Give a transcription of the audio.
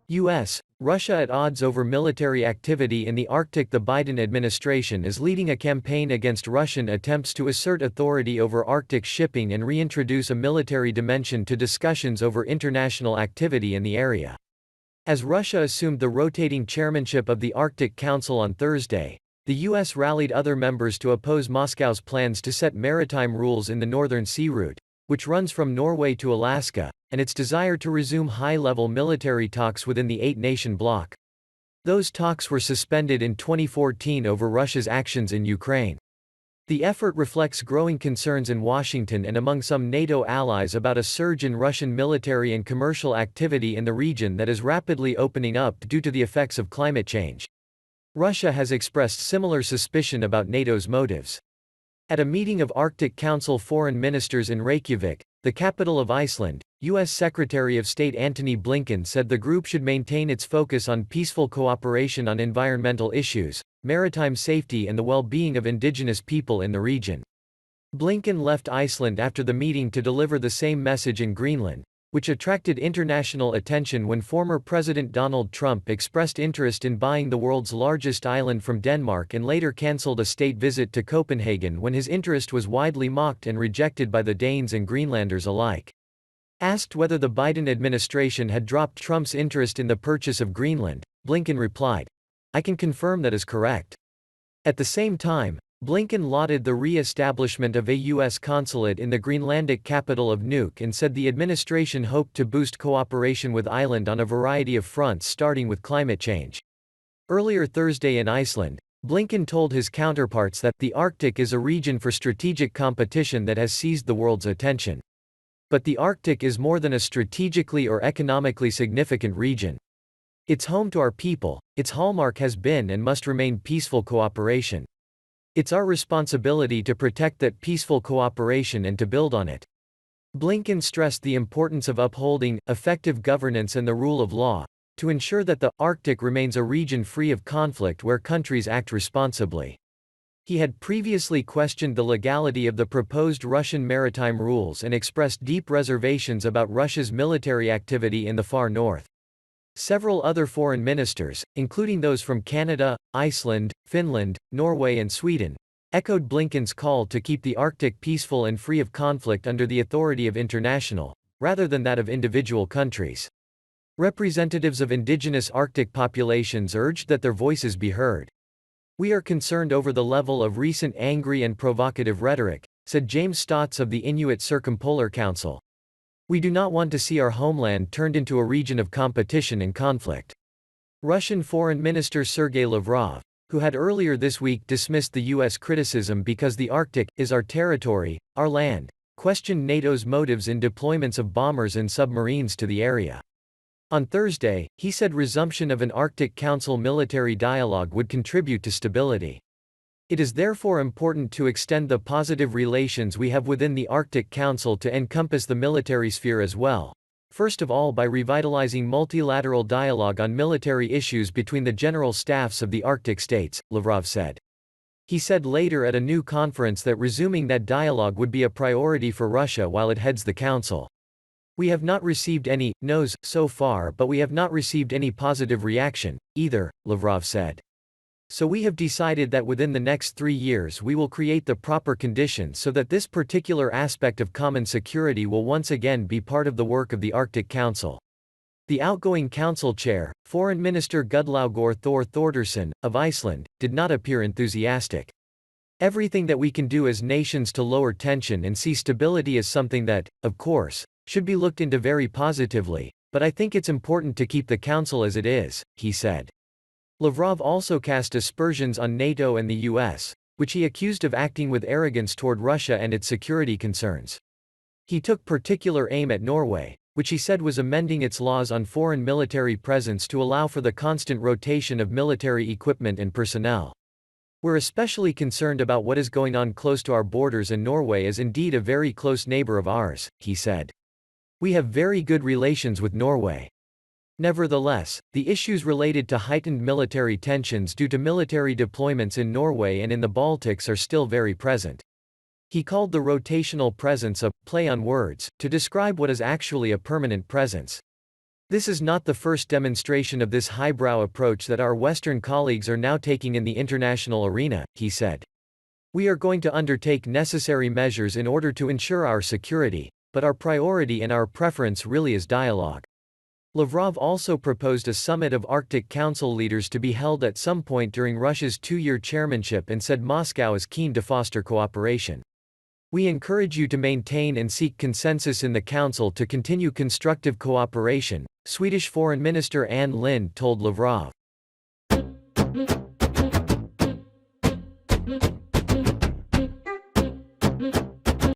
U.S. Russia at odds over military activity in the Arctic. The Biden administration is leading a campaign against Russian attempts to assert authority over Arctic shipping and reintroduce a military dimension to discussions over international activity in the area. As Russia assumed the rotating chairmanship of the Arctic Council on Thursday, the U.S. rallied other members to oppose Moscow's plans to set maritime rules in the Northern Sea Route, which runs from Norway to Alaska, and its desire to resume high-level military talks within the eight-nation bloc. Those talks were suspended in 2014 over Russia's actions in Ukraine. The effort reflects growing concerns in Washington and among some NATO allies about a surge in Russian military and commercial activity in the region that is rapidly opening up due to the effects of climate change. Russia has expressed similar suspicion about NATO's motives. At a meeting of Arctic Council foreign ministers in Reykjavik, the capital of Iceland, U.S. Secretary of State Antony Blinken said the group should maintain its focus on peaceful cooperation on environmental issues, maritime safety and the well-being of indigenous people in the region. Blinken left Iceland after the meeting to deliver the same message in Greenland, which attracted international attention when former President Donald Trump expressed interest in buying the world's largest island from Denmark and later cancelled a state visit to Copenhagen when his interest was widely mocked and rejected by the Danes and Greenlanders alike. Asked whether the Biden administration had dropped Trump's interest in the purchase of Greenland, Blinken replied, "I can confirm that is correct." At the same time, Blinken lauded the re-establishment of a U.S. consulate in the Greenlandic capital of Nuuk and said the administration hoped to boost cooperation with Iceland on a variety of fronts starting with climate change. Earlier Thursday in Iceland, Blinken told his counterparts that the Arctic is a region for strategic competition that has seized the world's attention. But the Arctic is more than a strategically or economically significant region. It's home to our people, its hallmark has been and must remain peaceful cooperation. It's our responsibility to protect that peaceful cooperation and to build on it. Blinken stressed the importance of upholding effective governance and the rule of law, to ensure that the Arctic remains a region free of conflict where countries act responsibly. He had previously questioned the legality of the proposed Russian maritime rules and expressed deep reservations about Russia's military activity in the far north. Several other foreign ministers, including those from Canada, Iceland, Finland, Norway and Sweden, echoed Blinken's call to keep the Arctic peaceful and free of conflict under the authority of international, rather than that of individual countries. Representatives of indigenous Arctic populations urged that their voices be heard. "We are concerned over the level of recent angry and provocative rhetoric," said James Stotts of the Inuit Circumpolar Council. "We do not want to see our homeland turned into a region of competition and conflict." Russian Foreign Minister Sergei Lavrov, who had earlier this week dismissed the U.S. criticism because the Arctic is our territory, our land, questioned NATO's motives in deployments of bombers and submarines to the area. On Thursday, he said resumption of an Arctic Council military dialogue would contribute to stability. "It is therefore important to extend the positive relations we have within the Arctic Council to encompass the military sphere as well, first of all by revitalizing multilateral dialogue on military issues between the general staffs of the Arctic states," Lavrov said. He said later at a new conference that resuming that dialogue would be a priority for Russia while it heads the Council. "We have not received any no's so far, but we have not received any positive reaction, either," Lavrov said. "So we have decided that within the next 3 years we will create the proper conditions so that this particular aspect of common security will once again be part of the work of the Arctic Council." The outgoing council chair, Foreign Minister Gudlaugur Thor Thordarson, of Iceland, did not appear enthusiastic. "Everything that we can do as nations to lower tension and see stability is something that, of course, should be looked into very positively, but I think it's important to keep the Council as it is," he said. Lavrov also cast aspersions on NATO and the US, which he accused of acting with arrogance toward Russia and its security concerns. He took particular aim at Norway, which he said was amending its laws on foreign military presence to allow for the constant rotation of military equipment and personnel. "We're especially concerned about what is going on close to our borders, and Norway is indeed a very close neighbor of ours," he said. "We have very good relations with Norway." Nevertheless, the issues related to heightened military tensions due to military deployments in Norway and in the Baltics are still very present. He called the rotational presence a play on words to describe what is actually a permanent presence. This is not the first demonstration of this highbrow approach that our Western colleagues are now taking in the international arena, he said. We are going to undertake necessary measures in order to ensure our security, but our priority and our preference really is dialogue. Lavrov also proposed a summit of Arctic Council leaders to be held at some point during Russia's 2-year chairmanship and said Moscow is keen to foster cooperation. We encourage you to maintain and seek consensus in the Council to continue constructive cooperation, Swedish Foreign Minister Ann Linde told Lavrov.